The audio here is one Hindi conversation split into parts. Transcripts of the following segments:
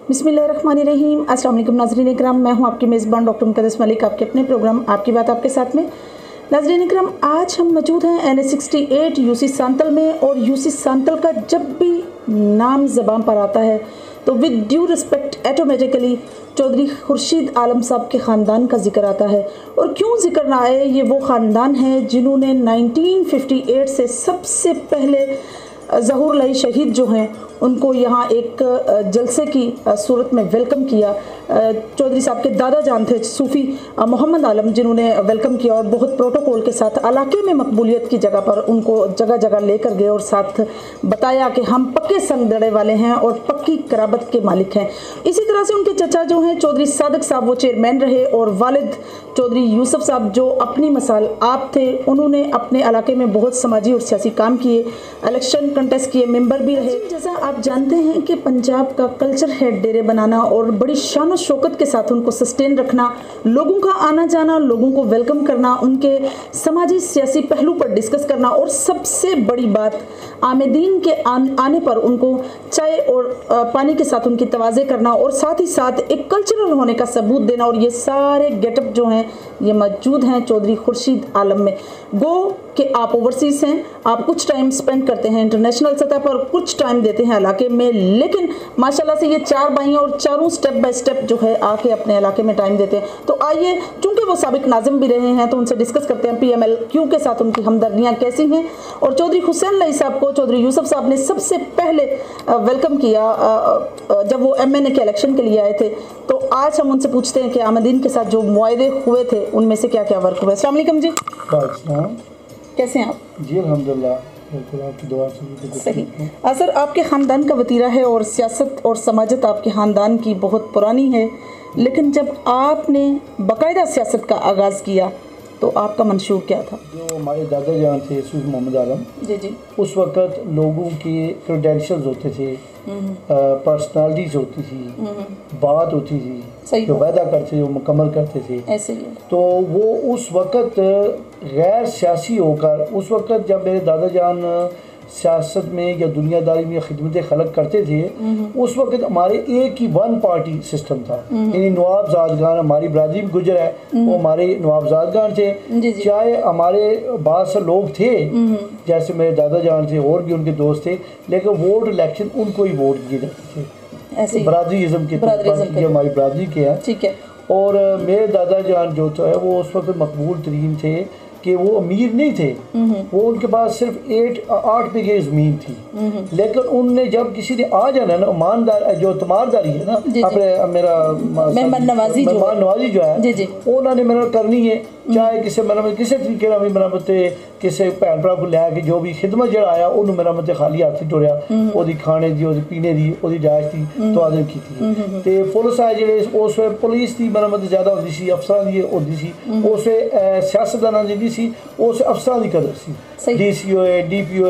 बिस्मिल्लाहिर्रहमानिर्रहीम। अस्सलाम वालेकुम नाज़रीन इकराम, मैं हूं आपकी मेज़बान डॉक्टर मुक़द्दस मलिक, आपके अपने प्रोग्राम आपकी बात आपके साथ में। नाज़रीन इकराम, आज हम मौजूद हैं NH68 यूसी सांतल में, और यूसी सांतल का जब भी नाम ज़बान पर आता है तो with due respect automatically Chaudhary Khurshid Alam साहब के ख़ानदान का जिक्र आता है। और क्यों जिक्र ना आए, ये वो ख़ानदान है जिन्होंने 1958 से सबसे पहले ज़हूर लाई शहीद जो हैं उनको यहाँ एक जलसे की सूरत में वेलकम किया। चौधरी साहब के दादा जान थे सूफ़ी मोहम्मद आलम, जिन्होंने वेलकम किया और बहुत प्रोटोकॉल के साथ इलाके में मकबूलियत की जगह पर उनको जगह जगह लेकर गए और साथ बताया कि हम पक्के संग दड़े वाले हैं और पक्की कराबत के मालिक हैं। इसी तरह से उनके चचा जो हैं चौधरी सादिक साहब, वो चेयरमैन रहे, और वालिद चौधरी यूसुफ साहब जो अपनी मिसाल आप थे, उन्होंने अपने इलाके में बहुत समाजी और सियासी काम किए, इलेक्शन कंटेस्ट किए, मेंबर भी रहे। जैसा आप जानते हैं कि पंजाब का कल्चर है डेरे बनाना और बड़ी शान और शौकत के साथ उनको सस्टेन रखना, लोगों का आना जाना, लोगों को वेलकम करना, उनके समाजी सियासी पहलू पर डिस्कस करना, और सबसे बड़ी बात आमदीन के आने पर उनको चाय और पानी के साथ उनकी तवाज़े करना, और साथ ही साथ एक कल्चरल होने का सबूत देना। और ये सारे गेटअप जो हैं ये मौजूद हैं चौधरी खुर्शीद आलम में। गो कि आप ओवरसीज़ हैं, आप कुछ टाइम स्पेंड करते हैं इंटरनेशनल सतह पर, कुछ टाइम देते हैं इलाके में, लेकिन माशाल्लाह से ये चार भाई हैं और चारों स्टेप बाय स्टेप जो है आके अपने इलाके में टाइम देते हैं। तो आइए, चूँकि वो साबिक नाज़िम भी रहे हैं, तो उनसे डिस्कस करते हैं PMLQ के साथ उनकी हमदर्दियाँ कैसी हैं। और चौधरी हुसैन लाई साहब को चौधरी यूसुफ साहब ने सबसे पहले वेलकम किया जब वो MNA के इलेक्शन के लिए आए थे। तो आज हम उनसे पूछते हैं कि आमदीन के साथ जो मुआहदे हुए थे उनमें से क्या क्या वर्क हुआ। अस्सलाम वालेकुम जी, कैसे हैं आप? जी अल्हम्दुलिल्लाह, बिल्कुल आपकी दुआ से सही। सर, आपके ख़ानदान का वतीरा है और सियासत और समाजत आपके ख़ानदान की बहुत पुरानी है, लेकिन जब आपने बाकायदा सियासत का आगाज़ किया तो आपका मंशूर क्या था? जो हमारे दादा जान थे सूफ़ी मोहम्मद आलम जी, उस वक़्त लोगों के क्रेडेंशियल्स होते थे, पर्सनालिटीज़ होती थी, बात होती थी, जो वादा करते थे वो मुकम्मल करते थे। ऐसे ही तो वो उस वक़्त गैर सियासी होकर, उस वक़्त जब मेरे दादा जान सियासत में या दुनियादारी में खिदमत खलक करते थे, उस वक्त हमारे एक ही वन पार्टी सिस्टम था। यानी नवाबजादगान, हमारी बरादरी में गुजर है, वो हमारे नवाबजादगान थे। चाहे हमारे बहुत से लोग थे जैसे मेरे दादा जान थे और भी उनके दोस्त थे, लेकिन वोट इलेक्शन उनको ही वोट दिए जाते थे, बरादरीज़म के तौर, हमारी बरादरी के हैं। ठीक है। और मेरे दादा जान जो थे वो उस वक्त मकबूल तरीन थे कि वो अमीर नहीं थे, वो उनके पास सिर्फ 8 बीघे ज़मीन थी, लेकिन उनने जब किसी ने आ जाना ना, ईमानदार जो तमारदारी है ना, अपने मेरा मेहमान नवाजी जो है उन्होंने मेहनत करनी है, चाहे किसी मरम्मत किसी तरीके भी मरम्मत किसी भैन भरा को लैके जो भी खिदमत जो आया उन्होंने मरम्मत खाली हाथ ही टुरया, वो खाने की, वो पीने की, वो जायज़ की तो आदर की थी। तो पुलिस आए जो उस वे पुलिस की मरम्मत ज़्यादा होती सी, अफसरान की होती सी, उस वे सियासतदाना जी सी, उस अफसरान की कदर सी, DCO DPO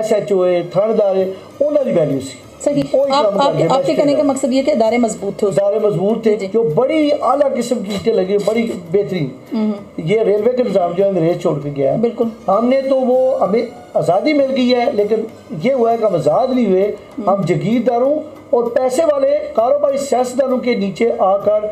SHO थानेदार उन्होंने वैल्यू सी। सही। आपके कहने का मकसद ये कि इदारे मजबूत थे, इदारे मजबूत थे, जो बड़ी आला किस्म की चीज़ें लगी, बड़ी बेहतरीन। ये रेलवे का निज़ाम जो अंग्रेज छोड़ के गया है, बिल्कुल हमने तो वो हमें आज़ादी मिल गई है, लेकिन ये हुआ है कि हम आज़ाद नहीं हुए, हम जागीरदारों और पैसे वाले कारोबारी सियासतदानों के नीचे आकर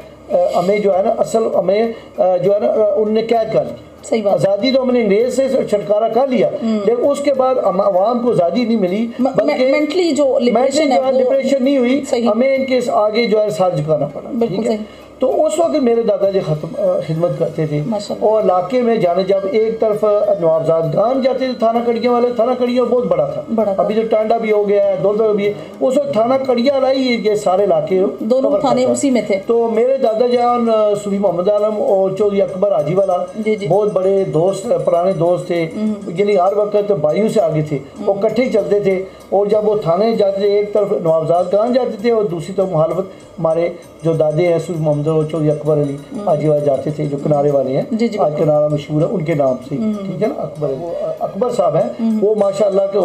हमें जो है ना असल हमें जो है ना उनने कैद कर लिया। सही बात। आज़ादी तो हमने अंग्रेज से छुटकारा कर लिया, लेकिन उसके बाद आवाम को आज़ादी नहीं मिली, बल्कि मेंटली जो लिबरेशन नहीं हुई, हमें इनके आगे जो है सर झुकाना पड़ा। ठीक है। तो उस वक्त मेरे दादाजी खिदमत करते थे, और इलाके में जाने जब एक तरफ नवाबजादगान जाते थे, थाना कड़िया वाले, थाना कड़िया बहुत बड़ा था, अभी तो टांडा भी हो गया है, दौलत भी है, उस वक्त थाना कड़िया लाई ये सारे इलाके दोनों थाने उसी में थे। तो मेरे दादा जान सूफ़ी मोहम्मद आलम और चौधरी अकबर हाजी वाला बहुत बड़े दोस्त, पुराने दोस्त थे, यानी हर वक्त भाइयों से आगे थे, वो इकट्ठे ही चलते थे। और जब वो थाने जाते थे, एक तरफ नवाबजादगान जाते थे और दूसरी तरफ मुखालफत हमारे जो दादे हैं सूफ़ी मोहम्मद उधर चौधरी अकबर अली आजीवा जाते थे, जो किनारे वाले हैं, आज किनारा मशहूर है उनके नाम से, ठीक है ना। अकबर साहब हैं, वो माशाल्लाह के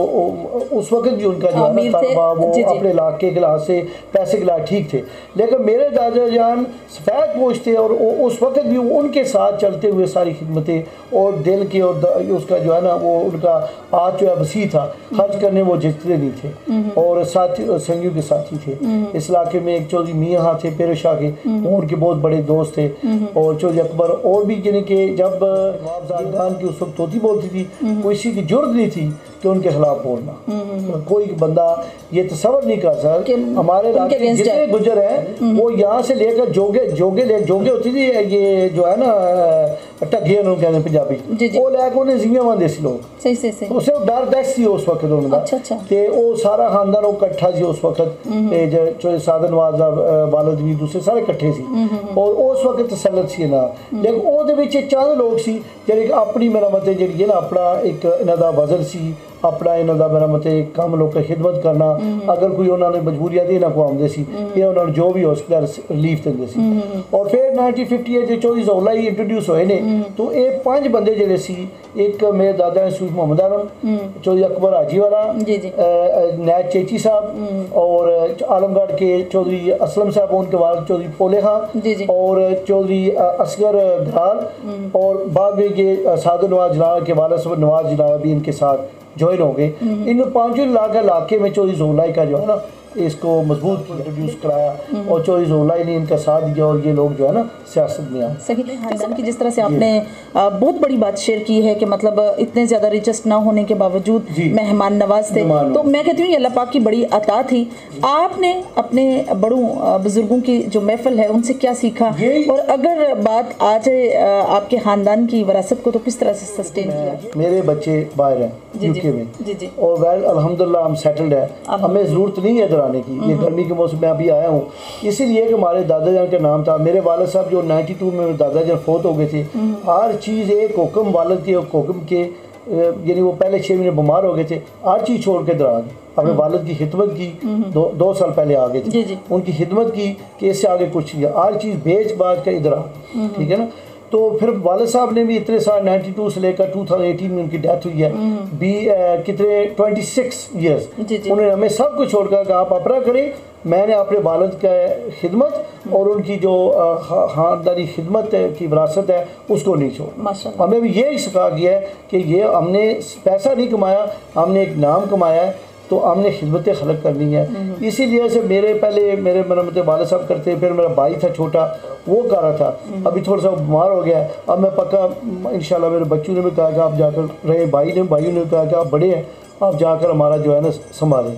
उस वक्त भी उनका जो है तलबा वो अपने इलाके के लिहाज से पैसे के लिहाज ठीक थे। लेकिन मेरे दादा जान सफ़ेद पोश थे और उस वक्त भी उनके साथ चलते हुए सारी खिदमतें और दिल के और उसका जो है ना वो उनका हाथ जो है वसी था, खर्च करने वो जितने नहीं थे और साथी संगियों के साथी थे। इस इलाके में एक चौधरी मियाँ थे पेरे शाह के, वो उनके बहुत बड़े दोस्त थे, और चौधरी अकबर और भी जिन्हें कि जब नवाब की उस वक्त तोती बोलती थी, कोई इसी की जुर्त नहीं थी कि उनके खिलाफ बोलना। कोई बंदा ये तसव्वुर नहीं कर सकता। हमारे इलाके जितने गुजर हैं वो यहाँ से लेकर जोगे होती थी, ये जो है ना टगियां कहते हैं पंजाबी, वो लैके उन्हें जियां बनते सी लोग, सही उसे डर दस सी उस वक्त उन्होंने ते वो सारा खानदान वो इकट्ठा सी उस वक्त, जो सादन नवाज वालद भी दूसरे सारे इकट्ठे सी और उस वक्त तसल्लत सी ना। लेकिन ਉਹਦੇ ਵਿੱਚ चंद लोग सी ਜਿਹੜੇ अपनी मेरा मत जी है ना अपना एक इन्हों का वजन सी, अपना इन्हों का मेरा मत काम लोग की खिदमत करना, अगर कोई उन्होंने मजबूरियां दी ना को आते सी ये उन्होंने जो भी उसका रिलीफ देंगे सी। और फिर 1958 जो चौधरी ज़ौला ही इंट्रोड्यूस होए ने, तो ये 5 बंदे जड़े सी, एक मेरे दादा ने सूफ मोहम्मद आलम, चौधरी अकबर हाजीवाला, नैज चेची साहब और आलमगढ़ के चौधरी असलम साहब, उनके बाद चौधरी पोले खां और चौधरी असगर दराल, और बाद में ये सादर नवाज जनाब के वाला साहब नवाज जनाब भी इनके साथ ज्वाइन हो गए। इन 5 इलाके में चौधरी ज़ौलाई का जो है ना इसको मजबूत इंट्रोड्यूस कराया और चौधरी ज़ौलाई ने इनका साथ दिया और ये लोग जो है ना सियासत में आए। सही खानदान की जिस तरह से आपने बहुत बड़ी बात शेयर की है कि मतलब इतने ज़्यादा रिचेस्ट ना होने के बावजूद मेहमान नवाज थे, तो मैं कहती हूँ ये अल्लाह पाक की बड़ी अता थी। आपने अपने बड़ों बुजुर्गों की जो महफिल है उनसे क्या सीखा, और अगर बात आ जाए आपके ख़ानदान की विरासत को तो किस तरह से सस्टेन किया? मेरे बच्चे बाहर हैं यूके में और वेल अल्हम्दुलिल्लाह हम सेटल्ड है, हमें ज़रूरत नहीं है इधर आने की। ये गर्मी के मौसम में अभी आया हूँ इसीलिए कि हमारे दादा जान का नाम था। मेरे वालिद साहब जो 92 में मेरे दादा जान फोत हो गए थे, हर चीज़ एक हुक्म वालिद के हुक्म के, यानी वो पहले 6 महीने बीमार हो गए थे, हर चीज़ छोड़ के इधर आ गए। अपने वालिद की खिदमत की, 2 साल पहले आ गए थे, उनकी खिदमत की कि इससे आगे कुछ नहीं, हर चीज़ बेच बाज कर इधर आ गए, ठीक है ना। तो फिर वालिद साहब ने भी इतने साल 92 से लेकर 2018 में उनकी डेथ हुई है, कितने 26 ईयर्स उन्होंने हमें सब कुछ छोड़कर कहा आप अपना करें, मैंने अपने वालिद का खिदमत और उनकी जो खानदानी खिदमत की विरासत है उसको नहीं छोड़ा। हमें भी यही सिखा गया है कि ये हमने पैसा नहीं कमाया, हमने एक नाम कमाया है, तो हमने खिदमत खलक करनी है। इसीलिए से मेरे पहले मेरे मतलब वालिद साहब करते, फिर मेरा भाई था छोटा वो कर रहा था, अभी थोड़ा सा बीमार हो गया। अब मैं पक्का इंशाल्लाह मेरे बच्चों ने भी कहा कि आप जाकर रहे, भाइयों ने कहा कि आप बड़े हैं आप जाकर हमारा जो है ना संभालें।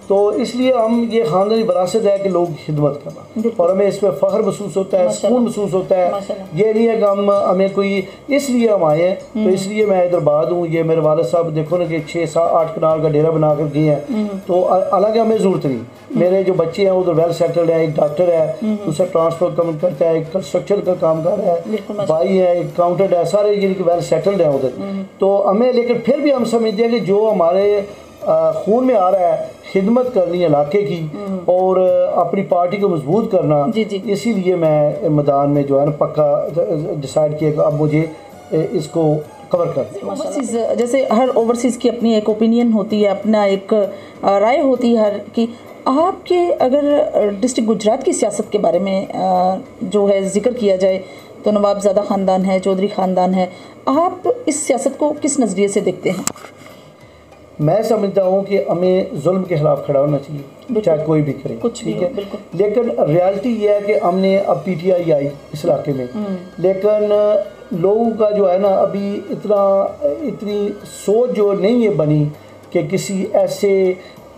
तो इसलिए हम ये खानदानी विरासत है कि लोग खिदमत करना, और हमें इस पर फ़ख्र महसूस होता है, सुकून महसूस होता है। ये नहीं है कि हम हमें कोई इसलिए हम आए हैं तो इसलिए मैं इधर बाद हूँ। ये मेरे वालिद साहब देखो ना कि 6-8 कनाल का डेरा बना कर गए हैं, तो अलग हमें ज़रूरत नहीं। मेरे जो बच्चे हैं उधर वेल सेटल्ड है, एक डॉक्टर है, दूसरा ट्रांसपोर्ट काम करता है, एक कंस्ट्रक्शन का काम कर रहा है, भाई है, एक अकाउंटेंट है, सारे जिनके वेल सेटल्ड हैं उधर। तो हमें लेकिन फिर भी हम समझते हैं कि जो हमारे खून में आ रहा है खिदमत करनी है इलाके की और अपनी पार्टी को मजबूत करना, इसीलिए मैं मैदान में जो है ना पक्का डिसाइड किया कि अब मुझे इसको कवर कर। ओवरसीज़ जैसे हर ओवरसीज़ की अपनी एक ओपिनियन होती है, अपना एक राय होती है हर की। आपके अगर डिस्ट्रिक्ट गुजरात की सियासत के बारे में जो है जिक्र किया जाए तो नवाबज़ादा ख़ानदान है, चौधरी ख़ानदान है, आप इस सियासत को किस नज़रिए से देखते हैं? मैं समझता हूँ कि हमें जुल्म के खिलाफ खड़ा होना चाहिए, चाहे कोई भी करे, ठीक है। लेकिन रियलिटी ये है कि हमने अब PTI आई इस इलाके में, लेकिन लोगों का जो है ना अभी इतनी सोच जो नहीं है बनी कि किसी ऐसे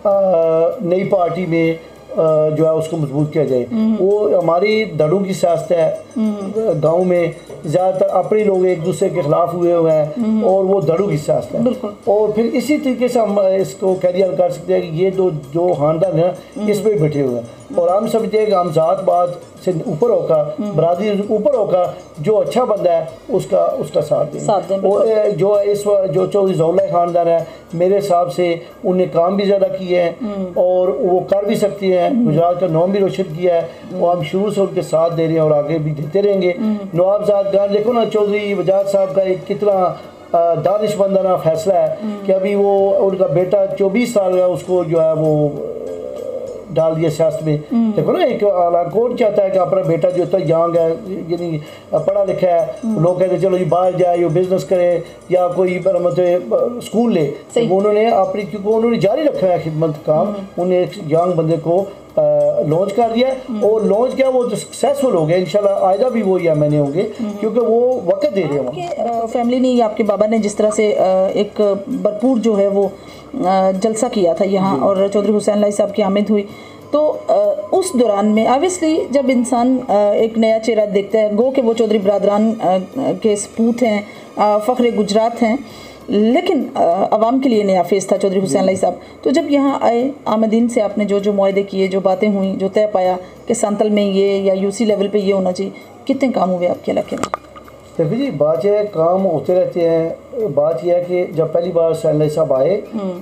नई पार्टी में जो है उसको मजबूत किया जाए। वो हमारी दड़ों की सियासत है, गांव में ज़्यादातर अपने लोग एक दूसरे के खिलाफ हुए हैं और वो दड़ों की सियासत है। और फिर इसी तरीके से हम इसको कैरियर कर सकते हैं कि ये जो खानदान है इस पर बैठे हुए हैं और हम समझते हैं कि हम ज़ात बात से ऊपर होकर, बरादरी ऊपर होकर जो अच्छा बंदा है उसका साथ दें। और जो चौधरी ज़ौला खानदान है मेरे हिसाब से उन्हें काम भी ज़्यादा किए हैं और वो कर भी सकती हैं हैं, गुजरात का नाम भी रोशन किया है और हम शुरू से उनके साथ दे रहे हैं और आगे भी देते रहेंगे। नवाबजाद गान देखो ना, चौधरी वजाद साहब का एक कितना दानिशमंदाना फैसला है कि अभी वो उनका बेटा 24 साल का, उसको जो है वो डाल दिया सियासत में। देखो ना, एक कौन चाहता है कि अपना बेटा जो इतना यंग है, यानी पढ़ा लिखा है, लोग कहते हैं चलो जी बाहर जाए, यो बिजनेस करे या कोई मतलब स्कूल ले, तो उन्होंने अपनी, क्योंकि उन्होंने जारी रखा है खिदमत काम, उन्हें एक यंग बंदे को लॉन्च कर दिया और लॉन्च किया, वो सक्सेसफुल हो गए। इंशाल्लाह आइंदा भी वो मैंने होंगे क्योंकि वो वक्त दे रहे हैं। फैमिली ने, आपके बाबा ने जिस तरह से एक भरपूर जो है वो जलसा किया था यहाँ और चौधरी हुसैन लाई साहब की आमद हुई, तो उस दौरान में ऑब्वियसली जब इंसान एक नया चेहरा देखता है, गो कि वो चौधरी बरादरान के सपूत हैं, फ़ख्र गुजरात हैं, लेकिन आवाम के लिए नया फेस था चौधरी हुसैन लाई साहब। तो जब यहाँ आए, आमदीन से आपने जो जो मुआहदे किए, जो बातें हुई, जो तय पाया कि सांतल में ये या यूसी लेवल पे ये होना चाहिए, कितने काम हुए आपके इलाके में? देखिए जी, बात यह है, काम होते रहते हैं। बात यह है कि जब पहली बार हुसैन लाई साहब आए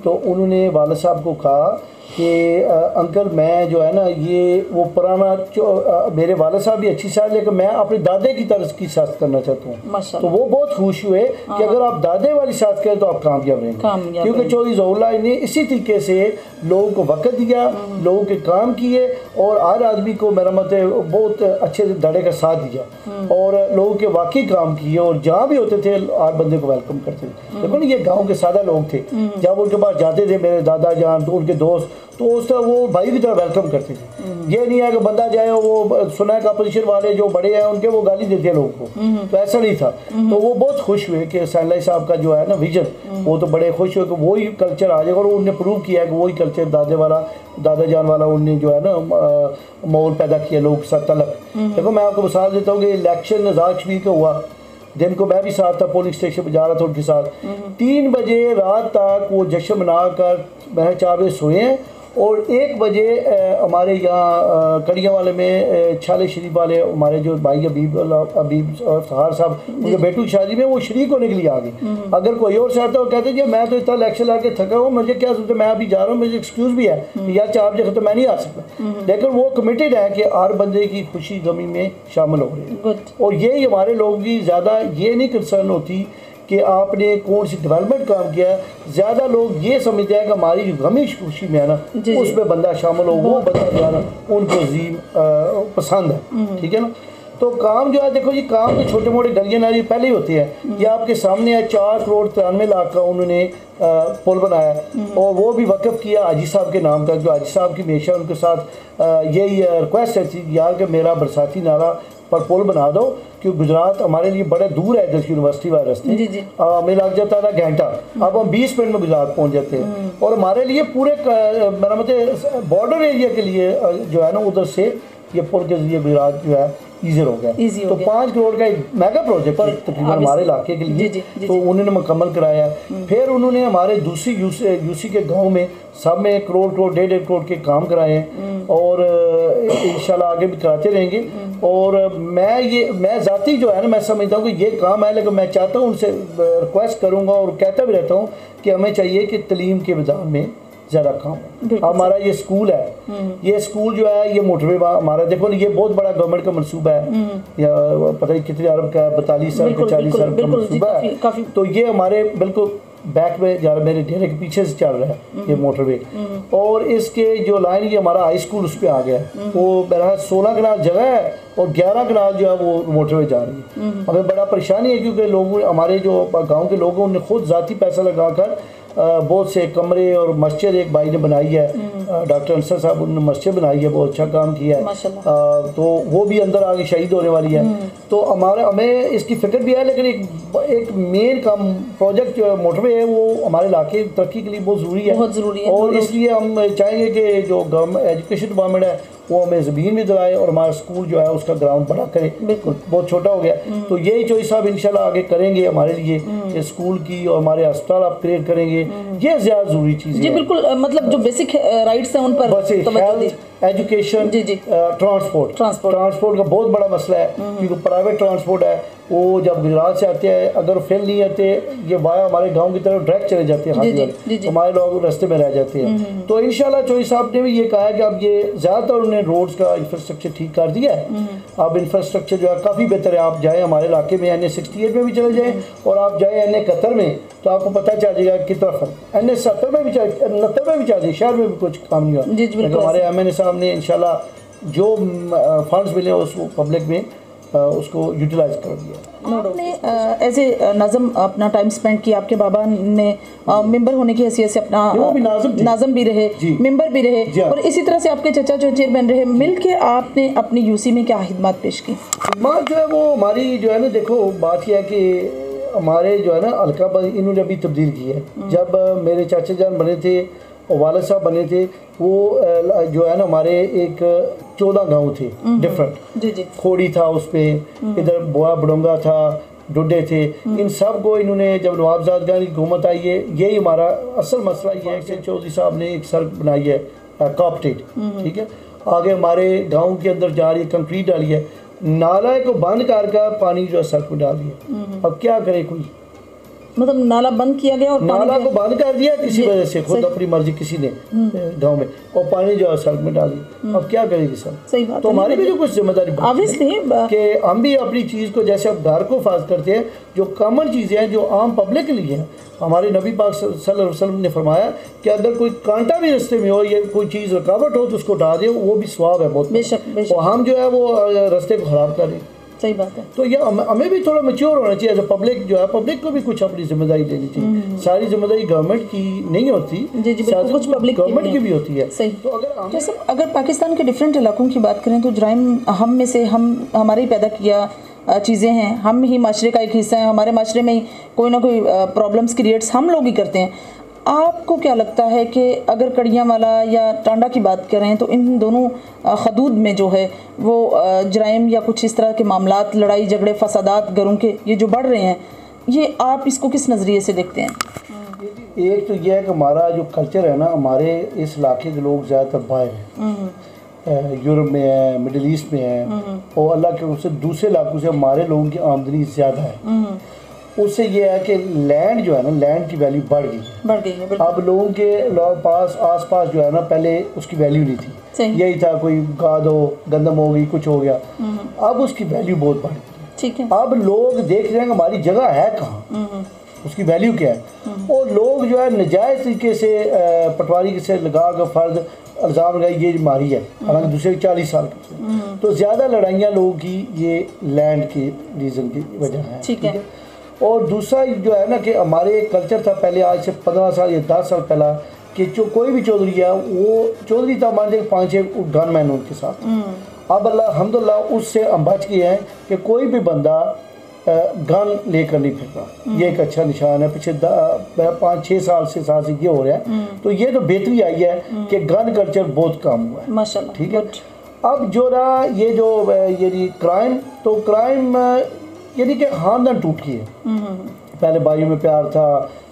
तो उन्होंने वालिद साहब को कहा कि अंकल मैं जो है ना, ये वो पुराना मेरे वालिद साहब भी अच्छी सियासत, लेकिन मैं अपने दादे की तरह की सियासत करना चाहता हूँ। तो वो बहुत खुश हुए कि अगर आप दादे वाली सियासत करें तो आप कामयाब रहेंगे, क्योंकि चौधरी ज़हुरुल्लाह ने इसी तरीके से लोगों को वक्त दिया, लोगों के काम किए और हर आदमी को मेरा मतलब बहुत अच्छे से धड़े का साथ दिया और लोगों के वाकई काम किए और जहाँ भी होते थे हर बंदे को वेलकम करते थे। देखो ना, ये गाँव के सादा लोग थे, जब उनके पास जाते थे मेरे दादा जान, तो उनके दोस्त, तो उस तरह वो भाई की तरह वेलकम करते थे। ये नहीं है कि बंदा जाए वो सुना है अपोजिशन वाले जो बड़े हैं उनके वो गाली देते हैं लोगों को, तो ऐसा नहीं था। तो वो बहुत खुश हुए कि हुसैन लाई साहब का जो है ना विजन, वो तो बड़े खुश हुए कि वही कल्चर आ जाएगा और उन्होंने प्रूव किया कि वही कल्चर दादा जान वाला उन्होंने जो है ना माहौल पैदा किया लोग के साथ तलक। देखो मैं आपको मिसाल देता हूँ कि इलेक्शन आज़ाद कश्मीर का हुआ, दिन को मैं भी साथ था, पोलिंग स्टेशन पर जा रहा था उनके साथ, 3 बजे रात तक वो जश्न मनाकर मैं 4 बजे सोए हैं और 1 बजे हमारे यहाँ कड़ियाँ वाले में छाले शरीफ वाले हमारे जो भाई अबीब और फहार साहब, उनके बेटू की शादी में वो शरीक होने के लिए आ गए। अगर कोई और चाहता हो, कहते जी मैं तो इतना इलेक्शन लड़ के थका हूँ, मुझे क्या सोचते, मैं अभी जा रहा हूँ, मुझे एक्सक्यूज़ भी है यार 4 बजे तो मैं नहीं आ सकता, लेकिन वो कमिटेड है कि हर बंदे की खुशी गमी में शामिल हो रहे हैं। और यही हमारे लोगों की ज़्यादा ये नहीं कंसर्न होती कि आपने कौन सी डेवलपमेंट काम किया है, ज़्यादा लोग ये समझते हैं कि हमारी जो गमी खुशी में है ना उसमें बंदा शामिल हो, वो बंदा जो है ना उनको अजीम पसंद है। ठीक है ना, तो काम जो है, देखो जी काम तो छोटे मोटे गलियाँ नाली पहले ही होते हैं। ये आपके सामने है 4 करोड़ 93 लाख का उन्होंने पुल बनाया और वो भी वक़्फ़ किया हाजी साहब के नाम का, जो हाजी साहब की हमेशा उनके साथ यही रिक्वेस्ट है थी यार कि मेरा बरसाती नाला पर पुल बना दो, क्योंकि गुजरात हमारे लिए बड़े दूर है इधर यूनिवर्सिटी वाले रास्ते, हमें लग जाता था घंटा, अब हम 20 मिनट में गुजरात पहुंच जाते हैं। और हमारे लिए पूरे मेरा मतलब बॉर्डर एरिया के लिए जो है ना उधर से ये पुल के जरिए गुजरात जो है ईज़र हो गया। तो 5 करोड़ का एक मेगा प्रोजेक्ट तकरीबन हमारे इलाके के लिए तो उन्होंने मुकम्मल कराया। फिर उन्होंने हमारे दूसरी यूसी के गांव में सब में 1 करोड़ 1.5 करोड़ के काम कराए हैं और इंशाल्लाह आगे भी कराते रहेंगे। और मैं ज़ाती जो है ना, मैं समझता हूँ कि ये काम है, लेकिन मैं चाहता हूँ उनसे रिक्वेस्ट करूँगा और कहता भी रहता हूँ कि हमें चाहिए कि तलीम के मैदान में ज़्यादा काम है। हमारा ये स्कूल है, ये स्कूल जो है ये मोटरवे हमारा, देखो ये बहुत बड़ा गवर्नमेंट का मनसूबा है, या पता नहीं कितने अरब का 42 अरब का 40 अरब का मनसूबा है। तो ये हमारे बिल्कुल बैक में जा रहा, मेरे डेरे के पीछे से चल रहा है ये मोटरवे। और इसके जो लाइन ये हमारा हाई स्कूल उस पर आ गया है, वो मेरा 16 कनाल जगह है और 11 कनाल जो है वो मोटरवे जा रही है। हमें बड़ा परेशानी है क्योंकि लोग, हमारे जो गाँव के लोग हैं उन्होंने खुद ज़ाती पैसा लगाकर बहुत से कमरे और मस्जिद एक भाई ने बनाई है, डॉक्टर अंसर साहब उन्होंने मस्जिद बनाई है, बहुत अच्छा काम किया है। तो वो भी अंदर आगे शहीद होने वाली है। तो हमें इसकी फिक्र भी है, लेकिन एक मेन काम प्रोजेक्ट जो मोटरवे है वो हमारे इलाके की तरक्की के लिए बहुत ज़रूरी है। और इसलिए हम चाहेंगे कि जो एजुकेशन डिपार्टमेंट है वो हमें ज़मीन भी दिलाए और हमारा स्कूल जो है उसका ग्राउंड बड़ा करे, बहुत छोटा हो गया। तो यही चॉइस साहब इंशाल्लाह आगे करेंगे हमारे लिए, स्कूल की और हमारे अस्पताल अपग्रेड करेंगे, ये ज़्यादा ज़रूरी चीज़ है। जी बिल्कुल, मतलब जो बेसिक राइट्स हैं उन पर एजुकेशन, जी जी, ट्रांसपोर्ट का बहुत बड़ा मसला है, क्योंकि प्राइवेट ट्रांसपोर्ट है वो जब गुजरात से आते हैं, अगर फेल नहीं आते ये वाया हमारे गांव की तरफ डायरेक्ट चले जाते हैं हाथी वाले, हमारे लोग रास्ते में रह जाते हैं। तो इंशाल्लाह चौधरी साहब ने भी ये कहा है कि अब ये ज़्यादातर उन्होंने रोड्स का इंफ्रास्ट्रक्चर ठीक कर दिया है। अब इंफ्रास्ट्रक्चर जो है काफ़ी बेहतर है। आप जाएँ हमारे इलाके में NH68 में भी चले जाएँ और आप जाएँ NH71 में तो आपको पता चल जाएगा कितना फर्क। NH70 में भी 69 में भी चल जाए, शहर में भी कुछ काम नहीं हुआ, लेकिन हमारे MNA साहब ने इंशाल्लाह जो फंड्स मिले उसको पब्लिक में उसको यूटिलाइज कर दिया। आपने एज ए नाज़म अपना टाइम स्पेंड किया, आपके बाबा ने मेंबर होने की हैसियत से अपना भी नाज़म भी रहे, मेंबर भी रहे, और इसी तरह से आपके चचा जो चेयरमैन रहे, मिल के आपने अपनी यूसी में क्या खिदमत पेश की? खिदमत जो है वो हमारी जो है ना, देखो बात यह है कि हमारे जो है ना हल्का इन्होंने अभी तब्दील की है। जब मेरे चाचा जान बने थे और वालिद साहब बने थे, वो जो है ना हमारे एक 14 गांव थे डिफरेंट, खोड़ी था उस पर, इधर बुआ बड़ोंगा था, डुड्डे थे, इन सब को इन्होंने जब नवाबजादगान की हुकूमत आई है, यही हमारा असल मसला ये है कि चौधरी साहब ने एक सड़क बनाई है कॉपटेड, ठीक है, आगे हमारे गाँव के अंदर जा रही है, कंक्रीट डाली है, नाला को बंद कर पानी जो है सड़क पर डाल दिया। अब क्या करे कोई, मतलब नाला बंद किया गया और नाला को बंद कर दिया किसी वजह से, खुद अपनी मर्जी किसी ने गांव में, और पानी जो है सड़क में डाल दिया। अब क्या करेगी सर? सही बात। तो हमारी भी जो कुछ जिम्मेदारी ऑब्वियसली कि हम भी अपनी चीज़ को, जैसे अब घर को हिफाजत करते हैं, जो कॉमन चीज़ें हैं जो आम पब्लिक के लिए हैं, हमारे नबी पाक सल्लल्लाहु अलैहि वसल्लम ने फरमाया कि अगर कोई कांटा भी रास्ते में हो या कोई चीज़ रुकावट हो तो उसको उठा दे, वो भी सवाब है बहुत। बेशक। और हम जो है वो रास्ते को ख़राब करें, सही बात है। तो ये हमें भी थोड़ा मैच्योर होना चाहिए एज अ पब्लिक, जो है पब्लिक को भी कुछ अपनी जिम्मेदारी लेनी चाहिए। सारी जिम्मेदारी गवर्नमेंट की नहीं होती, कुछ पब्लिक गवर्नमेंट की भी होती है। सही। तो अगर पाकिस्तान के डिफरेंट इलाकों की बात करें तो जराइम हम में से हमारे ही पैदा किया चीज़ें हैं, हम ही माशरे का एक हिस्सा है, हमारे माशरे में ही कोई ना कोई प्रॉब्लम्स क्रिएट्स हम लोग ही करते हैं। आपको क्या लगता है कि अगर कड़ियांवाला या टांडा की बात करें तो इन दोनों हदूद में जो है वो जराइम या कुछ इस तरह के मामलात, लड़ाई झगड़े, फसादात घरों के ये जो बढ़ रहे हैं, ये आप इसको किस नज़रिए से देखते हैं? एक तो यह है कि हमारा जो कल्चर है ना, हमारे इस इलाके के लोग ज़्यादातर बाहर हैं, यूरोप में है, मिडिल ईस्ट में है, और अल्लाह के उससे दूसरे इलाकों से हमारे लोगों की आमदनी ज़्यादा है। उससे ये है कि लैंड जो है ना, लैंड की वैल्यू बढ़ गई है। अब लोगों के पास आस पास जो है ना, पहले उसकी वैल्यू नहीं थी, यही था कोई गाद हो, गंदम हो गई, कुछ हो गया, अब उसकी वैल्यू बहुत बढ़ गई। ठीक है। अब लोग देख रहे हैं कि हमारी जगह है कहाँ, उसकी वैल्यू क्या है, और लोग जो है नजायज़ तरीके से पटवारी से लगा कर फर्ज इल्ज़ाम लगाई ये हमारी है, हालांकि दूसरे 40 साल की। तो ज़्यादा लड़ाइयाँ लोगों की ये लैंड के रीज़न की वजह है। ठीक है। और दूसरा जो है ना कि हमारे एक कल्चर था पहले, आज से 15 साल या 10 साल पहला, कि जो कोई भी चौधरी है वो चौधरी था, मान लीजिए 5-6 गन मैन उनके साथ। अब अल्हम्दुलिल्लाह उससे हम बच गए हैं कि कोई भी बंदा गन लेकर नहीं फिर रहा, ये एक अच्छा निशान है। पिछले 5-6 साल से ये हो रहा है, तो ये तो बेहतरी आई है कि गन कल्चर बहुत कम हुआ है माशाल्लाह। ठीक है। अब जो रहा ये क्राइम, तो क्राइम यानी कि खानदान टूट गई है। पहले भाइयों में प्यार था,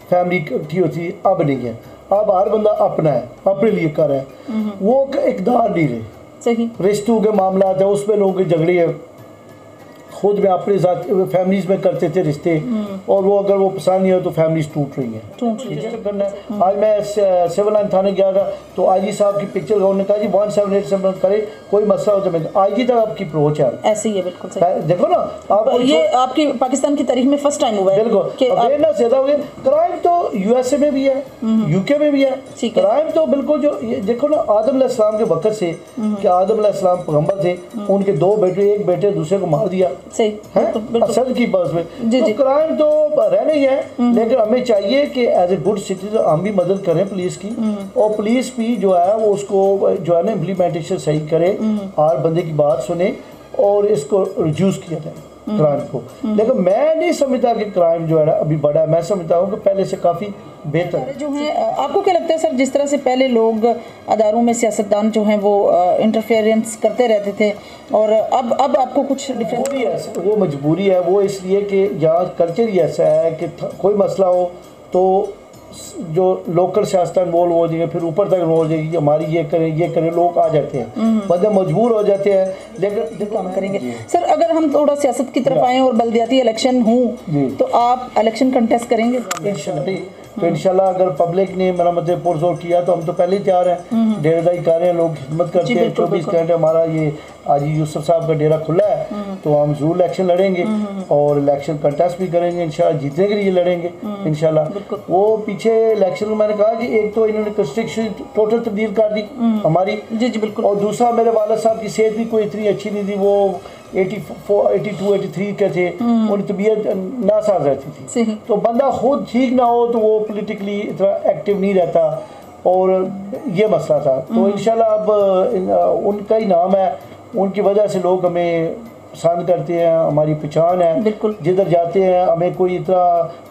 फैमिली इकट्ठी होती, अब नहीं है। अब हर बंदा अपना है, अपने लिए कर है, वो इकदार नहीं रहे। सही। रिश्तों के मामला है उसमें लोगों की झगड़ी है, खुद में अपने साथ फैमिलीज में करते थे रिश्ते, और वो अगर वो पसंद नहीं हो तो फैमिलीज टूट रही हैं। आज मैं सिविल लाइन थाने गया था तो आईजी साहब की पिक्चर उन्होंने कहा जी 178 करे, कोई मसला हो तो मैं आईजी तक आपकी अप्रोच है। ऐसे ही है, बिल्कुल सही। देखो ना आप, ये आपकी पाकिस्तान की तारीख में फर्स्ट टाइम हुआ है। बिल्कुल अवेयरनेस ज़्यादा हो गया। क्राइम तो यूएसए में भी है, यूके में भी है। क्राइम तो बिल्कुल जो देखो ना, आदम अलैहिस्सलाम के वक्त से कि आदम अलैहिस्सलाम पैगंबर थे, उनके 2 बेटे, एक बेटे दूसरे को मार दिया असद की बस में। तो क्राइम तो रहने ही है, लेकिन हमें चाहिए कि एज ए गुड सिटीजन हम भी मदद करें पुलिस की, और पुलिस भी जो है वो उसको जो है ना इम्प्लीमेंटेशन सही करे, हर बंदे की बात सुने और इसको रिड्यूस किया जाए क्राइम को। लेकिन मैं नहीं समझता कि क्राइम जो है ना अभी बढ़ा है, मैं समझता हूँ कि पहले से काफ़ी बेहतर जो है। आपको क्या लगता है सर, जिस तरह से पहले लोग अदारों में सियासतदान जो हैं वो इंटरफेरेंस करते रहते थे, और अब आपको कुछ डिफरेंस? वो मजबूरी है, वो इसलिए कि यहाँ कल्चर ही ऐसा है कि कोई मसला हो तो जो लोकल सियासत इन्वॉल्व हो जाएंगे, फिर ऊपर तक इन्वॉल्व हो जाएगी, हमारी ये करें लोग आ जाते हैं, बंदे मजबूर हो जाते हैं। लेकिन काम करेंगे सर, अगर हम थोड़ा सियासत की तरफ आए और बल्दियाती इलेक्शन हूँ तो आप इलेक्शन कंटेस्ट करेंगे? तो इंशाल्लाह अगर पब्लिक ने मेरा मतलब पुरजोर किया तो हम तो पहले ही तैयार हैं, डेरेदारी कर रहे हैं, लोग खिदमत करते हैं। 24 घंटे हमारा ये आज यूसुफ साहब का डेरा खुला है, तो हम जरूर इलेक्शन लड़ेंगे और इलेक्शन कंटेस्ट भी करेंगे इंशाल्लाह, जीतने के लिए लड़ेंगे इंशाल्लाह। वो पीछे इलेक्शन में मैंने कहा कि एक तो इन्होंने कॉन्स्टिट्यूशन टोटल तब्दील कर दी हमारी, जी बिल्कुल, और दूसरा मेरे वालिद साहब की सेहत भी कोई इतनी अच्छी नहीं थी, वो 84, 82, 83 के थे, उनकी तबीयत नासाज रहती थी। तो बंदा खुद ठीक ना हो तो वो पॉलिटिकली इतना एक्टिव नहीं रहता, और ये मसला था। तो इंशाल्लाह अब उनका ही नाम है, उनकी वजह से लोग हमें पसंद करते हैं, हमारी पहचान है। जिधर जाते हैं हमें कोई इतना,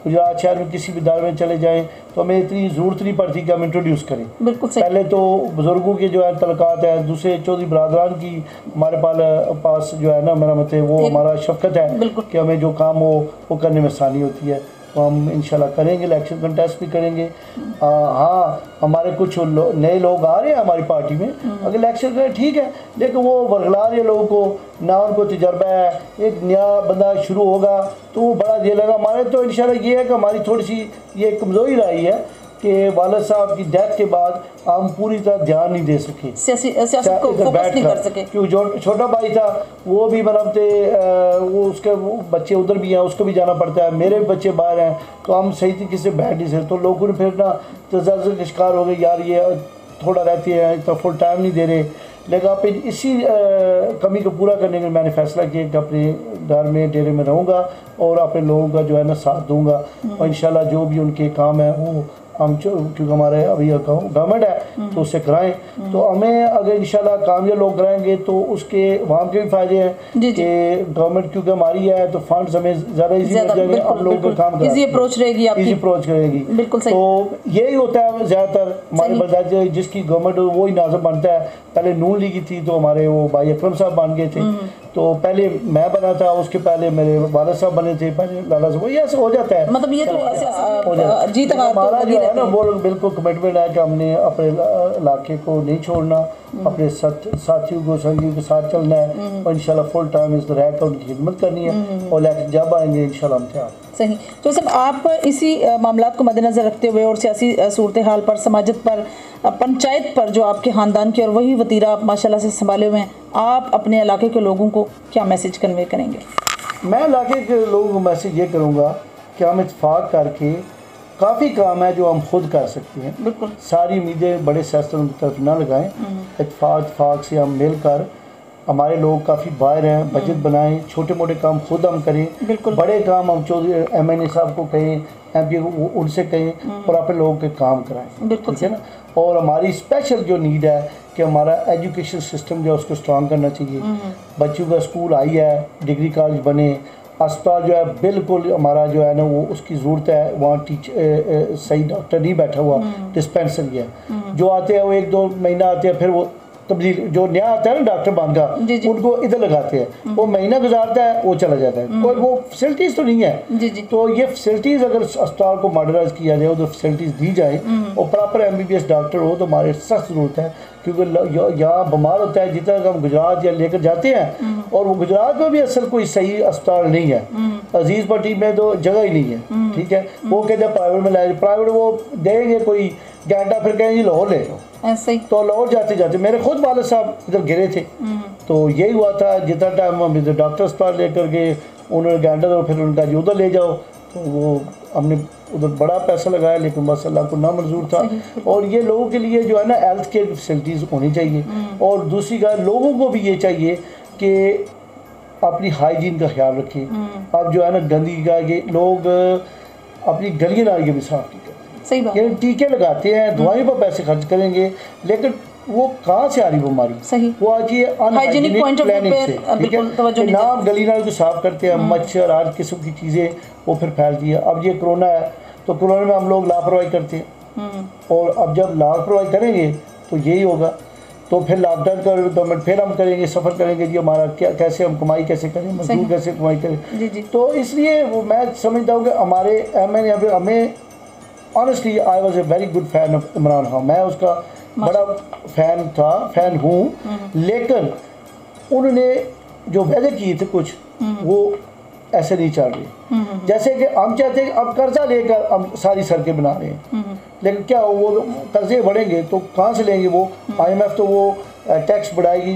गुजरात शहर में किसी भी इदारे में चले जाएं तो हमें इतनी ज़रूरत नहीं पड़ती कि हम इंट्रोड्यूस करें। पहले तो बुज़ुर्गों के जो है तलकात है, दूसरे चौधरी बरादरान की हमारे पास जो है ना मेरा मतलब वो हमारा शफ़क़त है कि हमें जो काम हो वो करने में आसानी होती है। तो हम इंशाल्लाह करेंगे, इलेक्शन कंटेस्ट भी करेंगे। हाँ, हमारे कुछ नए लोग आ रहे हैं हमारी पार्टी में, अगर इलेक्शन करें ठीक है, लेकिन वो वर्गला रहे लोगों को, ना उनको तजर्बा है, एक नया बंदा शुरू होगा तो वो बड़ा दे लगा। हमारे तो इंशाल्लाह ये है कि हमारी थोड़ी सी ये कमज़ोरी रही है कि वालिद साहब की डेथ के बाद हम पूरी तरह ध्यान नहीं दे सके, सियासत को फोकस नहीं कर सके, क्योंकि जो छोटा भाई था वो भी बनाते, वो उसके बच्चे उधर भी हैं, उसको भी जाना पड़ता है, मेरे भी बच्चे बाहर हैं, तो हम सही तरीके से बैठ नहीं सकते। तो लोगों ने फिर ना तजर्बे का शिकार हो गए, यार ये थोड़ा रहती है, इतना फुल टाइम नहीं दे रहे। लेकिन आप इसी कमी को पूरा करने के लिए मैंने फैसला किया कि अपने घर में डेरे में रहूँगा और अपने लोगों का जो है ना साथ दूँगा, और इंशाल्लाह जो भी उनके काम है वो हम, क्योंकि हमारे अभी गवर्नमेंट है तो उससे कराएं, तो हमें अगर इंशाल्लाह कामयाब लोग कराएंगे तो उसके वहाँ के भी फायदे हैं कि गवर्नमेंट क्योंकि हमारी है तो फंड्स हमें ज़्यादा इजी मिल जाएंगे, हम लोगों का काम इजी अप्रोच रहेगी, इजी अप्रोच करेगी। बिल्कुल सही। तो यही होता है ज़्यादातर हमारे बजाय जिसकी गवर्नमेंट वही नाज़म बनता है। पहले नून लीग थी तो हमारे वो भाई अकरम साहब बन गए थे, तो पहले मैं बना था, उसके पहले मेरे वालिद साहब बने थे, पहले लाला साहब, ये ऐसा हो जाता है। मतलब ये तो जीत हमारा जो है ना वो बिल्कुल कमिटमेंट है कि हमने अपने इलाके को नहीं छोड़ना, अपने साथियों को संगियों के साथ चलना है, और इंशाल्लाह फुल टाइम इस रह कर उनकी खिदमत करनी है, और लेकिन जब आएंगे इंशाल्लाह हम तैयार। सही। तो सब आप इसी मामलात को मद्देनज़र रखते हुए और सियासी सूरत हाल पर, समाजत पर, पंचायत पर जो आपके ख़ानदान की और वही वतीरा आप माशाल्लाह से संभाले हुए हैं, आप अपने इलाके के लोगों को क्या मैसेज कन्वे करेंगे? मैं इलाके के लोगों को मैसेज ये करूँगा कि हम इत्तेफाक करके काफ़ी काम है जो हम खुद कर सकते हैं। बिल्कुल। सारी उम्मीदें बड़े सियासतदानों की तरफ ना लगाएं, इत्तेफाक से हम मिलकर, हमारे लोग काफ़ी बाहर हैं, बजट बनाएं, छोटे मोटे काम खुद हम करें, बड़े काम हम चौधरी MNA साहब को कहें, MP को उनसे कहें, और अपने लोगों के काम कराएं, ठीक है ना। और हमारी स्पेशल जो नीड है कि हमारा एजुकेशन सिस्टम जो है उसको स्ट्रॉन्ग करना चाहिए। बच्चों का स्कूल आई है, डिग्री कॉलेज बने, अस्पताल जो है बिल्कुल हमारा जो है ना वो उसकी ज़रूरत है, वहाँ सही डॉक्टर नहीं बैठा हुआ, डिस्पेंसरी है, जो आते हैं वो 1-2 महीना आते हैं, फिर वो तब्दील जो नया आता है ना डॉक्टर बन का, उनको इधर लगाते हैं, वो महीना गुजारता है, वो चला जाता है, कोई वो फैसिलिटीज़ तो नहीं है। तो ये फैसिलिटीज़ अगर अस्पताल को मॉडर्नाइज किया जाए, उधर फैसिलिटीज़ दी जाए और प्रॉपर MBBS डॉक्टर हो तो हमारे सख्त ज़रूरत है, क्योंकि यहाँ बीमार होता है जितना हम गुजरात या लेकर जाते हैं, और वो गुजरात में भी असल कोई सही अस्पताल नहीं है, अजीज़ पट्टी में तो जगह ही नहीं है, ठीक है। वो कहते हैं प्राइवेट में लाए, प्राइवेट वो देंगे कोई घंटा, फिर कहेंगे लाहौर ले लो, ऐसे ही। तो लाहौर जाते जाते मेरे खुद वालिद साहब इधर गिरे थे, तो यही हुआ था, जितना टाइम हम इधर डॉक्टर अस्पताल लेकर गए, उन्होंने घंटा तो फिर उनका जी उधर ले जाओ, तो वो हमने उधर बड़ा पैसा लगाया, लेकिन बस अल्लाह को ना मंजूर था। और ये लोगों के लिए जो है ना हेल्थ केयर फैसिलिटीज़ होनी चाहिए, और दूसरी बात लोगों को भी ये चाहिए कि अपनी हाइजीन का ख्याल रखें। अब जो है ना गंदगी का ये लोग अपनी गलियाँ नालियाँ भी साफ नहीं करते, सही बात, ये टीके लगाते हैं, दवाइयों पर पैसे खर्च करेंगे, लेकिन वो कहाँ से आ रही बीमारी? सही। वो आज ये हाइजीनिक पॉइंट ऑफ व्यू पे बिल्कुल तवज्जो नहीं ना, गली नाली को साफ करते हैं, मच्छर हर किस्म की चीज़ें वो फिर फैलती है। अब ये कोरोना है तो कोरोना में हम लोग लापरवाही करते हैं, और अब जब लापरवाही करेंगे तो यही होगा, तो फिर लॉकडाउन कर गवर्नमेंट फिर हम करेंगे, सफ़र करेंगे जी हमारा क्या, कैसे हम कमाई कैसे करें, मजदूर कैसे कमाई करें। तो इसलिए वो मैं समझता हूँ कि हमारे MNA हमें honestly I was a very good fan of Imran Khan, मैं उसका बड़ा फैन हूँ, लेकिन उन्होंने जो वादे किए थे कुछ वो ऐसे नहीं चल रही। जैसे कि हम चाहते हैं अब कर्जा लेकर हम सारी सड़कें बना रहे हैं, लेकिन क्या वो कर्जे बढ़ेंगे तो कहाँ से लेंगे वो? IMF तो वो टैक्स बढ़ाएगी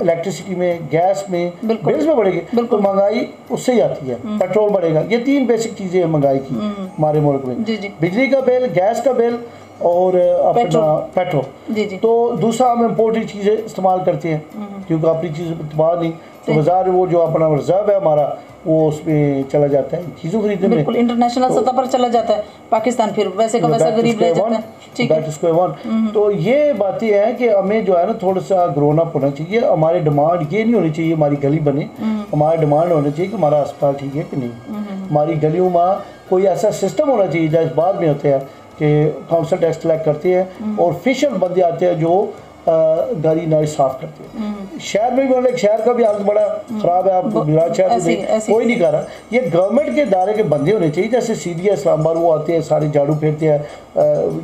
इलेक्ट्रिसिटी में, गैस में, बिल्स में बढ़ेगी, तो महंगाई उससे ही आती है। पेट्रोल बढ़ेगा, ये 3 बेसिक चीज़ें हैं महंगाई की हमारे मुल्क में, बिजली का बिल, गैस का बिल और अपना पेट्रोल। तो दूसरा हम इम्पोर्टेड चीज़ें इस्तेमाल करते हैं क्योंकि अपनी चीज़ों पर इतबार नहीं, तो बाजार वो जो अपना रिजर्व है हमारा वो उसमें चला जाता है चीज़ों खरीदने में, बिल्कुल इंटरनेशनल सतह पर चला जाता है। पाकिस्तान फिर वैसे का वैसा गरीब रह जाता है। ठीक है, तो ये बातें हैं कि हमें जो है ना थोड़ा सा ग्रोन अप होना चाहिए। हमारी डिमांड ये नहीं होनी चाहिए हमारी गली बने, हमारी डिमांड होनी चाहिए कि हमारा अस्पताल ठीक है कि नहीं, हमारी गलियों में कोई ऐसा सिस्टम होना चाहिए जैसे बाद में होते हैं कि काउंसिल टैक्स कलेक्ट करते हैं और ऑफिशियल बंदे आते हैं जो गाड़ी नाली साफ करते हैं। शहर में भी मतलब शहर का भी हालत बड़ा ख़राब है, आपको विराट शहर में कोई नहीं कर रहा। ये गवर्नमेंट के दायरे के बंदे होने चाहिए, जैसे CDA इस्लामाबाद वो आते हैं सारे झाड़ू फेरते हैं,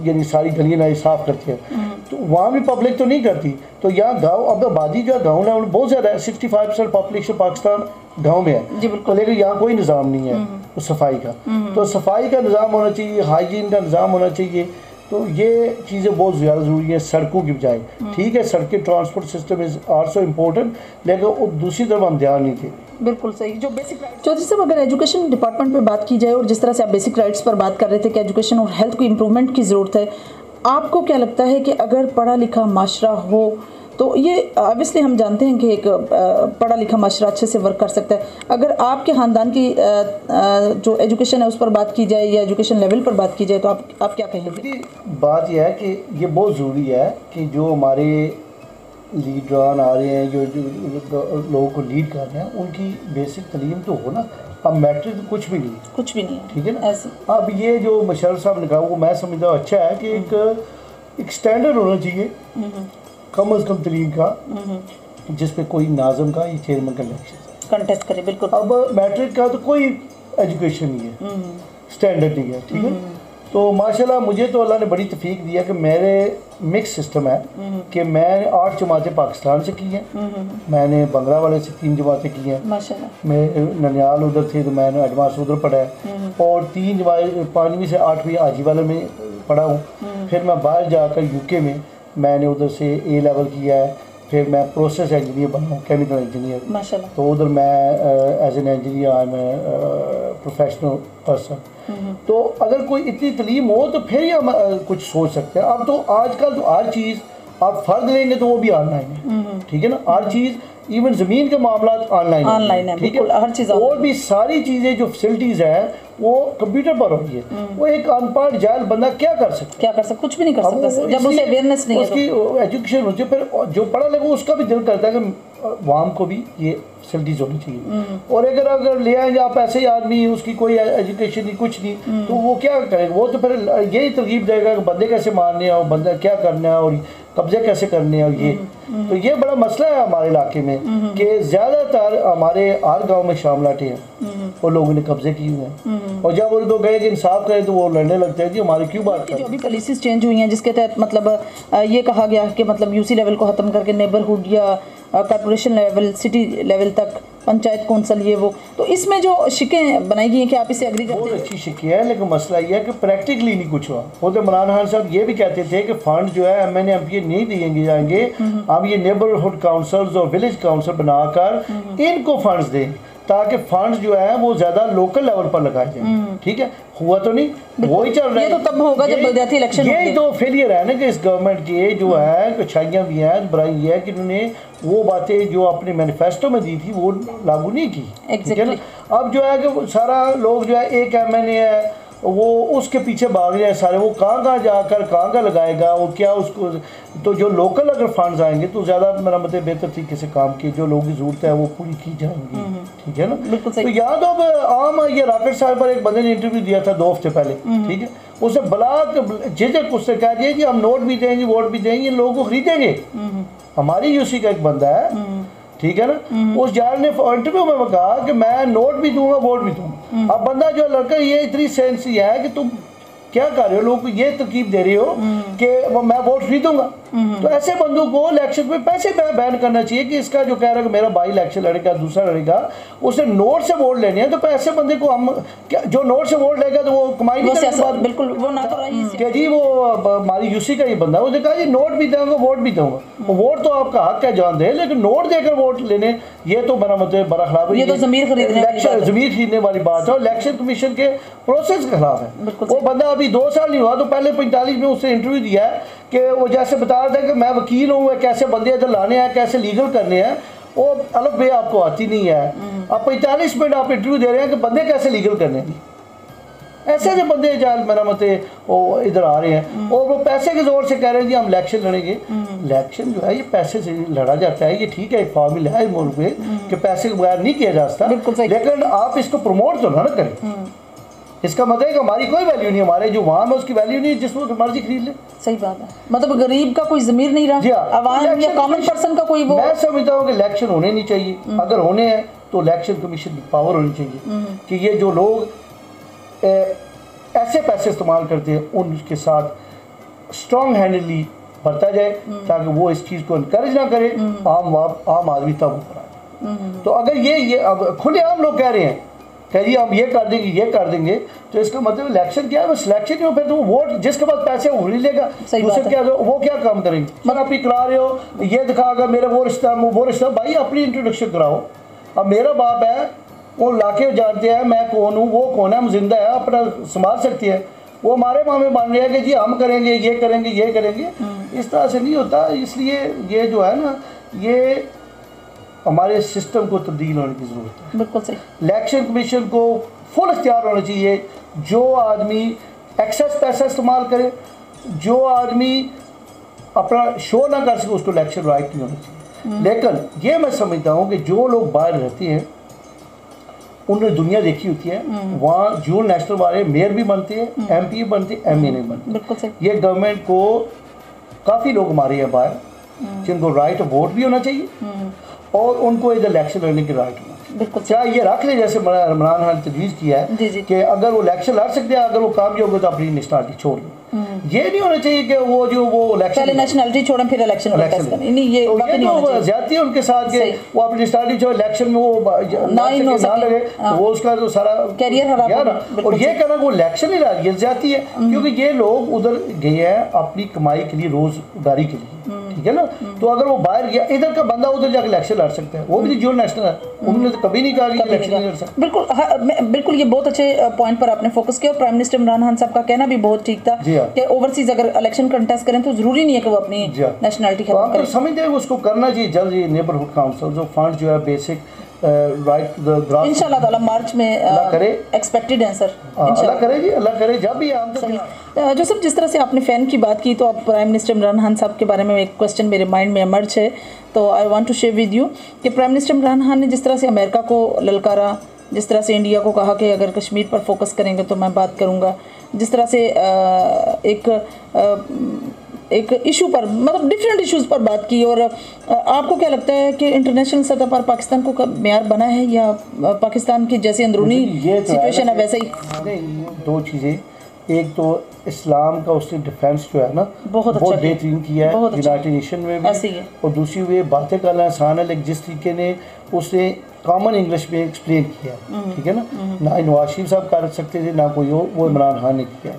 यानी सारी गलियाँ नाली साफ करते हैं, तो वहाँ भी पब्लिक तो नहीं करती। तो यहाँ गाँव अब आबादी जो है गाँव लेवल बहुत ज़्यादा है, 65% पॉपुलेशन पाकिस्तान गाँव में है, तो लेकिन यहाँ कोई निज़ाम नहीं है सफाई का। तो सफाई का निज़ाम होना चाहिए, हाइजीन का निज़ाम होना चाहिए। तो ये चीज़ें बहुत ज़्यादा ज़रूरी हैं सड़कों की बजाय। ठीक है, सड़कें transport system is also important, लेकिन दूसरी तरफ हम ध्यान नहीं देते। बिल्कुल सही। जो बेसिक राइट्स, चौधरी साहब अगर एजुकेशन डिपार्टमेंट पे बात की जाए और जिस तरह से आप बेसिक राइट्स पर बात कर रहे थे कि एजुकेशन और हेल्थ को इम्प्रूवमेंट की ज़रूरत है, आपको क्या लगता है कि अगर पढ़ा लिखा माशरा हो तो ये ऑब्वियसली हम जानते हैं कि एक पढ़ा लिखा माशरा अच्छे से वर्क कर सकता है। अगर आपके ख़ानदान की जो एजुकेशन है उस पर बात की जाए या एजुकेशन लेवल पर बात की जाए तो आप क्या कहेंगे? बात यह है कि ये बहुत ज़रूरी है कि जो हमारे लीडरान आ रहे हैं, जो लोगों को लीड कर रहे हैं, उनकी बेसिक तालीम तो हो ना। अब मैट्रिक तो कुछ भी नहीं है, ठीक है ना। ऐसे अब ये जो मुशर्रफ साहब ने कहा वो मैं समझता हूँ अच्छा है कि एक स्टैंडर्ड होना चाहिए कम अज़ कम तलीम का, जिस पे कोई नाज़म का या चेयरमैन का इलेक्शन कंटेस्ट करे। बिल्कुल। अब मैट्रिक का तो कोई एजुकेशन नहीं है, स्टैंडर्ड नहीं है, ठीक है। तो माशाल्लाह मुझे तो अल्लाह ने बड़ी तौफीक दिया कि मेरे मिक्स सिस्टम है कि मैंने 8 जमातें पाकिस्तान से की हैं, मैंने बंगला वाले से 3 जमातें की हैं, माशाल्लाह। मैं ननियाल उधर थे तो मैंने एडवांस उधर पढ़ा है, और 3 जमातें 5वीं से 8वीं हाजी वाले में पढ़ा हूँ। फिर मैं बाहर जाकर UK में मैंने उधर से A लेवल किया है, फिर मैं प्रोसेस इंजीनियर बना हूँ, केमिकल इंजीनियर माशाल्लाह। तो उधर मैं as an engineer I am professional person. तो अगर कोई इतनी तलीम हो तो फिर ही हम कुछ सोच सकते हैं। अब तो आजकल तो हर चीज़ आप फ़र्द लेंगे तो वो भी ऑनलाइन है, ठीक है ना। हर चीज़ इवन ज़मीन के मामला ऑनलाइन है, ठीक है, हर चीज़। और भी सारी चीज़ें जो फैसिलिटीज़ हैं वो कंप्यूटर पर होती है। वो एक अनपढ़ जाहिल बंदा क्या कर सकता, कुछ भी नहीं कर सकता जब उसे अवेयरनेस नहीं है, उसकी एजुकेशन होती है। फिर जो पढ़ा लिखा उसका भी दिल करता है कि वाम को भी ये फैसिलिटीज़ होनी चाहिए। और अगर ले आएंगे आप ऐसे ही आदमी, उसकी कोई एजुकेशन नहीं कुछ नहीं, तो वो क्या करेगा? वो तो फिर यही तरकीब देगा कि बंदे कैसे मारने हैं और बंदा क्या करना है और कब्जे कैसे करने हैं। ये तो ये बड़ा मसला है हमारे इलाके में कि ज़्यादातर हमारे हर गांव में शामलाटे हैं और लोगों ने कब्जे किए हुए हैं, और जब उनको कहे कि इंसाफ करें तो वो लड़ने लगते हैं कि हमारी क्यों बात करें। जो अभी पॉलिसीज चेंज हुई हैं जिसके तहत मतलब ये कहा गया कि मतलब UC लेवल को ख़त्म करके नेबरहुड या कॉर्पोरेशन लेवल, सिटी लेवल तक पंचायत कौंसल ये वो, तो इसमें जो शिकें बनाई गई हैं कि आप इसे एग्री करते हैं? बहुत अच्छी शिकें हैं, लेकिन मसला ये है कि प्रैक्टिकली नहीं कुछ हुआ। वो तो इमरान खान साहब ये भी कहते थे कि फंड जो है MNA MP नहीं दिए जाएंगे, अब ये नेबरहुड काउंसल्स और विलेज काउंसिल बनाकर इनको फंड्स दें ताकि फंड्स जो है वो ज़्यादा लोकल लेवल पर लगाए जाएं। ठीक है, हुआ तो नहीं, वही चल रहा है। ये तो तब होगा जब बलदियाती इलेक्शन होंगे। यही तो फेलियर है ना कि इस गवर्नमेंट के जो है अच्छाइयाँ भी हैं, बुराई ये है कि उन्होंने वो बातें जो अपने मैनिफेस्टो में दी थी वो लागू नहीं की। ठीक है ना। अब जो है कि सारा लोग जो है एक MNA है वो उसके पीछे भाग जाए सारे, वो कहाँ जाकर कहाँ लगाएगा और क्या उसको। तो जो लोकल अगर फंड्स आएंगे तो ज़्यादा मेरा मतलब बेहतर तरीके से काम की जो लोगों की ज़रूरत है वो पूरी की जाएंगी। ठीक है ना, बिल्कुल सही। तो याद अब आम ये रॉकेट साहब पर एक बंदे ने इंटरव्यू दिया था 2 हफ्ते पहले, ठीक है, उसे बलाक झिझक उससे कह दिया कि हम नोट भी देंगे वोट भी देंगे, लोगों को खरीदेंगे। हमारी UC का एक बंदा है, ठीक है ना, उस जाल ने इंटरव्यू में कहा कि मैं नोट भी दूंगा वोट भी दूंगा। अब बंदा जो लड़का ये इतनी सेंसी है कि तुम क्या कर रहे हो, लोग को ये तरकीब दे रहे हो कि मैं वोट खरीदूंगा। तो ऐसे बंदों को इलेक्शन में पैसे बैन करना चाहिए कि इसका जो कह रहा है कि मेरा भाई इलेक्शन लड़ेगा, दूसरा लड़ेगा, उसने नोट से वोट लेने हैं, तो ऐसे बंदे को हम जो नोट से वोट लेगा तो वो कमाई नहीं करेगा, बिल्कुल वो ना कि जी वो हमारी यूसी का ही बंदा, उसने कहा जी नोट भी दूंगा वोट भी दूंगा। वोट तो आपका हक है जान दे, लेकिन नोट देकर वोट लेने ये तो मेरा मतलब बड़ा खराब है, ये तो ज़मीर खरीदने वाली बात है और इलेक्शन कमीशन के प्रोसेस के खिलाफ है। वो बंदा अभी 2 साल नहीं हुआ तो पहले 45 में उसने इंटरव्यू दिया है कि वो जैसे बता रहा था कि मैं वकील हूँ, कैसे बंदे इधर लाने हैं, कैसे लीगल करने हैं, वो अलग वे आपको आती नहीं है। अब 45 मिनट आप इंटरव्यू दे रहे हैं कि बंदे कैसे लीगल करने हैं। ऐसे ऐसे बंदे जाल मेरा मतलब वो इधर आ रहे हैं और वो पैसे के जोर से कह रहे हैं कि हम इलेक्शन लड़ेंगे। इलेक्शन जो है ये पैसे से लड़ा जाता है, ये ठीक है, फॉर्मूला है मुल्क में कि पैसे के बगैर नहीं किया जा सकता, लेकिन आप इसको प्रमोट तो ना करें। इसका मतलब है कि हमारी कोई वैल्यू नहीं, हमारे जो वहाँ में उसकी वैल्यू नहीं, जिस वक्त मर्जी खरीद ले। सही बात है, मतलब गरीब का कोई ज़मीर नहीं रहा, आवाम या कॉमन पर्सन का कोई वो। मैं समझता हूँ कि इलेक्शन होने नहीं चाहिए, अगर होने हैं तो इलेक्शन कमीशन की पावर होनी चाहिए कि ये जो लोग ऐसे पैसे इस्तेमाल करते हैं उनके साथ स्ट्रॉन्ग हैंडली बरता जाए ताकि वो इस चीज़ को इनकरेज ना करे, आम आदमी तब कराए। तो अगर ये अब खुलेआम लोग कह रहे हैं कि जी हम ये कर देंगे तो इसका मतलब इलेक्शन क्या है, वो सिलेक्शन नहीं हो, फिर तो वोट जिसके पास पैसे वो नहीं लेगा, वो क्या काम करेंगे। मतलब आप करा रहे हो, ये दिखागा मेरा वो रिश्ता, भाई अपनी इंट्रोडक्शन कराओ। अब मेरा बाप है, वो लाके जानते हैं मैं कौन हूँ, वो कौन है, हम जिंदा है, अपना संभाल सकती है। वो हमारे मामे मान रहे हैं कि जी हम करेंगे, ये करेंगे। इस तरह से नहीं होता। इसलिए ये जो है ना, ये हमारे सिस्टम को तब्दील होने की ज़रूरत है। बिल्कुल सही। इलेक्शन कमीशन को फुल इख्तियार होना चाहिए। जो आदमी एक्सेस पैसा इस्तेमाल करे, जो आदमी अपना शो ना कर सके, उसको इलेक्शन राइट नहीं होना चाहिए। लेकिन ये मैं समझता हूँ कि जो लोग बाहर रहते हैं उन्होंने दुनिया देखी होती है, वहाँ जो नेशनल वाले मेयर भी बनते हैं, MP भी बनते हैं, MA नहीं बनते। बिल्कुल सही। ये गवर्नमेंट को काफ़ी लोग हमारे हैं बाहर जिनको राइट ऑफ वोट भी होना चाहिए और उनको इधर इलेक्शन लड़ने की राइट होना चाहिए। बिल्कुल। क्या ये रख ले जैसे इमरान खान ने तजवीज़ किया है कि अगर वो इलेक्शन लड़ सकते हैं, अगर वो कामयाब होगा तो अपनी नेशनलिटी छोड़ दें। ये नहीं होना चाहिए कि वो इलेक्शन पहले नेशनलिटी छोड़ें फिर इलेक्शन नहीं, ये तो ज्यादती है उनके साथ कि वो अपनी नेशनलिटी जो इलेक्शन में वो ना लगे, वो उसका तो सारा कैरियर हराम। और ये कहना वो इलेक्शन नहीं रहा, ये ज्यादती है क्योंकि ये लोग उधर गए हैं अपनी कमाई के लिए, रोजगारी के लिए, ठीक है ना। तो अगर वो बाहर गया, इधर का बंदा उधर जाकर इलेक्शन लड़ सकता है, वो भी जो नेशनल है, उन्होंने तो कभी नहीं कहा कि इलेक्शन नहीं लड़ सकता। बिल्कुल ये बहुत अच्छे पॉइंट पर आपने फोकस किया। प्राइम मिनिस्टर इमरान खान साहब का कहना भी बहुत ठीक था कि ओवरसीज अगर इलेक्शन कंटेस्ट करें तो जरूरी नहीं है कि वो अपनी नेशनलिटी खत्म करें। समझते हैं उसको करना चाहिए जल्द। ये नेबरहुड काउंसिल जो फंड जो है basic right to the grass, इंशाल्लाह ताला मार्च में एक्सपेक्टेड है सर। अल्लाह करे जी, अल्लाह करे। जब भी हम जो सब जिस तरह से आपने फ़ैन की बात की, तो अब प्राइम मिनिस्टर इमरान खान साहब के बारे में एक क्वेश्चन मेरे माइंड में इमर्ज है, तो I want to share with you कि प्राइम मिनिस्टर इमरान खान ने जिस तरह से अमेरिका को ललकारा, जिस तरह से इंडिया को कहा कि अगर कश्मीर पर फोकस करेंगे तो मैं बात करूँगा, जिस तरह से एक इशू पर मतलब डिफरेंट इश्यूज़ पर बात की, और आपको क्या लगता है कि इंटरनेशनल सतह पर पाकिस्तान को कब मेयार बना है या पाकिस्तान की जैसे अंदरूनी सिचुएशन है वैसे ही? दो चीज़ें, एक तो इस्लाम का उसने डिफेंस जो है ना बहुत बेहतरीन किया है यूनाइटेड नेशन में भी, और दूसरी वे बातें करना आसान है, लेकिन जिस तरीके ने उसने कॉमन इंग्लिश में एक्सप्लेन किया, ठीक है ना, ना नवाज शरीफ साहब कर सकते थे ना कोई वो इमरान खान ने किया।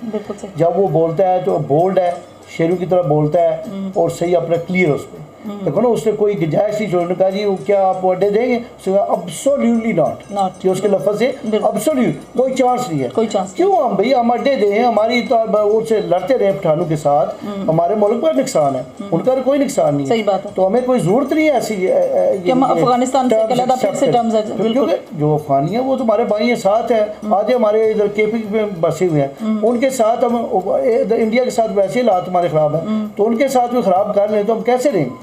जब वो बोलता है तो बोल्ड है, शेरू की तरह बोलता है और सही अपना क्लियर उस पर देखो ना, उसने कोई गुंजाइश नहीं छोड़ने कहा जी क्या आप अड्डे देंगे, उसने कहा अब्सोल्युटली नॉट कि उसके लफ्ज़ से अब्सोल्यूट कोई चांस नहीं है। कोई चांस क्यों हम भैया हम अड्डे दें, हमारी तो उनसे लड़ते रहे पठानों के साथ, हमारे मुल्क पर नुकसान है, उनका कोई नुकसान नहीं सही बात है। तो हमें कोई ज़रूरत नहीं है ऐसी अफगानिस्तान क्योंकि जो अफगानी है वो तो हमारे भाई साथ है, आधे हमारे इधर KP में बसे हुए हैं, उनके साथ हम इंडिया के साथ वैसे ही हालात हमारे ख़राब है, तो उनके साथ भी ख़राब कर लें तो हम कैसे रहेंगे?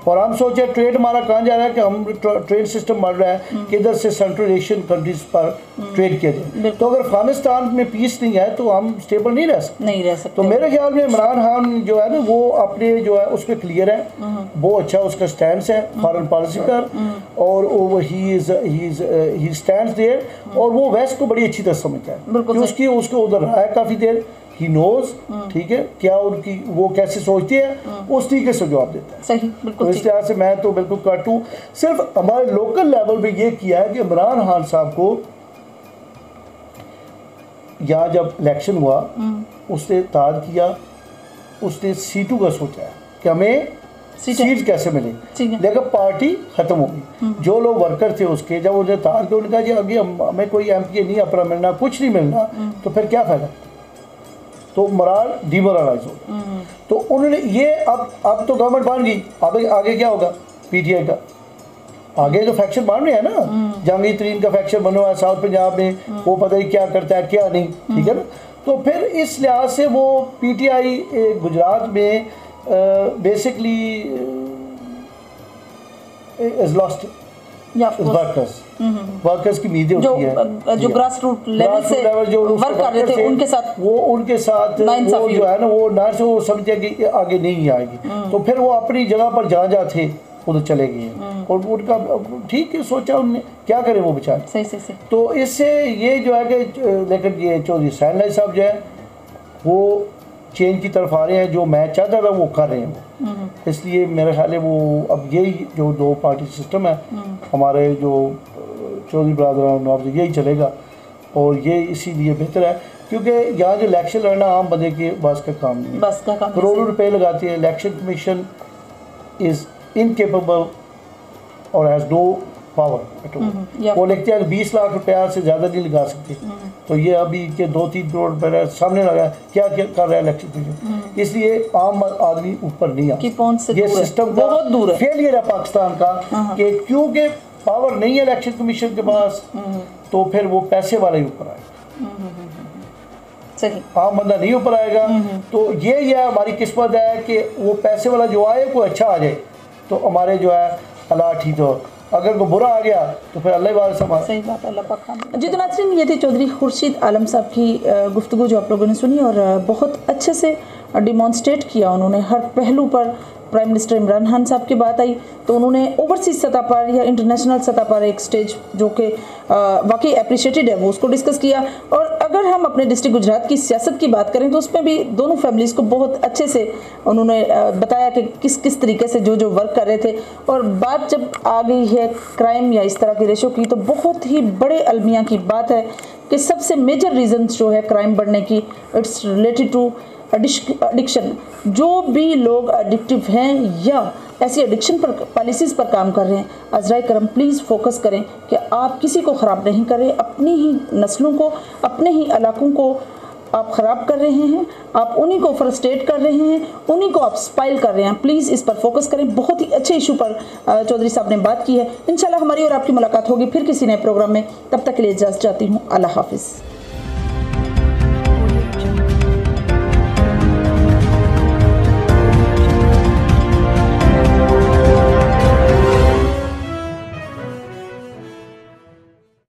और हम सोचे ट्रेड हमारा कहाँ जा रहा है कि हम ट्रेड सिस्टम बढ़ रहा है कि इधर से सेंट्रल एशियन कंट्रीज पर ट्रेड किया जाए, तो अगर अफगानिस्तान में पीस नहीं है तो हम स्टेबल नहीं रह सकते। तो मेरे ख्याल में इमरान खान जो है ना वो अपने जो है उस पर क्लियर है, वो अच्छा उसका स्टैंड है फॉरेन पॉलिसी पर, और ही स्टैंड्स देयर, और वो वेस्ट को बड़ी अच्छी तरह समझता है कि उसको उधर रहा है काफ़ी देर, ही नोज, ठीक है, क्या उनकी वो कैसे सोचती है, उस तरीके से जवाब देता है। सही, बिल्कुल। तो इस तरह से मैं तो बिल्कुल कट हूँ। सिर्फ हमारे लोकल लेवल पे ये किया है कि इमरान खान साहब को यहाँ जब इलेक्शन हुआ उसने ताज किया, उसने सीटों का सोचा है कि हमें सीट कैसे मिले, लेकिन पार्टी खत्म होगी। जो लोग वर्कर थे उसके, जब उन्हें तार के उनका जी अभी हमें कोई एमपीए नहीं अपना मिलना, कुछ नहीं मिलना, तो फिर क्या फायदा, तो मोराल डिमोरलाइज हो। तो उन्होंने ये अब तो गवर्नमेंट बन गई, अब आगे क्या होगा पीटीआई का, आगे जो फैक्शन बन रहे हैं ना, जहांगीर तरीन का फैक्शन बना हुआ है साउथ पंजाब में, वो पता ही क्या करता है क्या नहीं, ठीक है ना। तो फिर इस लिहाज से वो पीटीआई गुजरात में बेसिकली इज लॉस्ट वर्कर्स की उम्मीदें होती है जो ग्रास रूट लेवल से जो वर्क कर रहे थे उनके साथ वो जो है ना वो ना से वो समझते हैं कि आगे नहीं आएगी, तो फिर वो अपनी जगह पर जहाँ थे उधर चले गए और उनका ठीक है सोचा उन्होंने, क्या करें वो बेचारे। सही। तो इससे ये जो है कि लेकिन ये चौधरी सैनलाइट साहब जो है वो चेंज की तरफ आ रहे हैं, जो मैं चाहता था वो कर रहे हैं इसलिए मेरा ख्याल है वो अब यही जो दो पार्टी सिस्टम है हमारे जो चौधरी बरादरान नवाब से यही चलेगा, और ये इसीलिए बेहतर है क्योंकि यहाँ जो इलेक्शन लड़ना आम बंदे के बस का काम नहीं है। करोड़ों रुपए लगाती है, इलेक्शन कमीशन इज़ इनकेपेबल और has no power at all. वो लिखते हैं 20 लाख रुपया से ज़्यादा नहीं लगा सकते, तो ये अभी के 2-3 करोड़ रुपये सामने लगा क्या क्या कर रहा है इलेक्शन कमीशन, इसलिए आम आदमी ऊपर नहीं आ, ये सिस्टम बहुत दूर है, फेलियर है पाकिस्तान का कि क्योंकि पावर नहीं है इलेक्शन कमीशन के पास, तो फिर वो पैसे वाला ही ऊपर आएगा, सही आम बंदा नहीं ऊपर आएगा। तो ये है हमारी किस्मत है कि वो पैसे वाला जो आए कोई अच्छा आ जाए, तो हमारे जो है अल्लाह ठीक हो, अगर वो बुरा आ गया तो फिर अल्लाह वाले से सही बात है, अल्लाह पाक। जी तो नाज़रीन, ये थी चौधरी खुर्शीद आलम साहब की गुफ्तगू जो आप लोगों ने सुनी, और बहुत अच्छे से डिमॉन्स्ट्रेट किया उन्होंने हर पहलू पर। प्राइम मिनिस्टर इमरान खान साहब की बात आई तो उन्होंने ओवरसीज सतह पर या इंटरनेशनल सतह पर एक स्टेज जो कि वाकई अप्रिशिएटेड है वो उसको डिस्कस किया। और अगर हम अपने डिस्ट्रिक्ट गुजरात की सियासत की बात करें तो उसमें भी दोनों फैमिलीज़ को बहुत अच्छे से उन्होंने बताया कि किस किस तरीके से जो वर्क कर रहे थे। और बात जब आ गई है क्राइम या इस तरह के रेशो की, तो बहुत ही बड़े अलमिया की बात है कि सबसे मेजर रीजंस जो है क्राइम बढ़ने की, इट्स रिलेटेड टू एडिक्शन। जो भी लोग एडिक्टिव हैं या ऐसी एडिक्शन पर पॉलिसीज़ पर काम कर रहे हैं, अज़राए करम प्लीज़ फोकस करें कि आप किसी को ख़राब नहीं करें, अपनी ही नस्लों को, अपने ही इलाकों को आप ख़राब कर रहे हैं, आप उन्हीं को फ्रस्ट्रेट कर रहे हैं, उन्हीं को आप स्पाइल कर रहे हैं। प्लीज़ इस पर फोकस करें। बहुत ही अच्छे इशू पर चौधरी साहब ने बात की है। इंशाल्लाह हमारी और आपकी मुलाकात होगी फिर किसी नए प्रोग्राम में। तब तक के लिए इजाज़त चाहती हूँ। अल्लाह हाफिज़।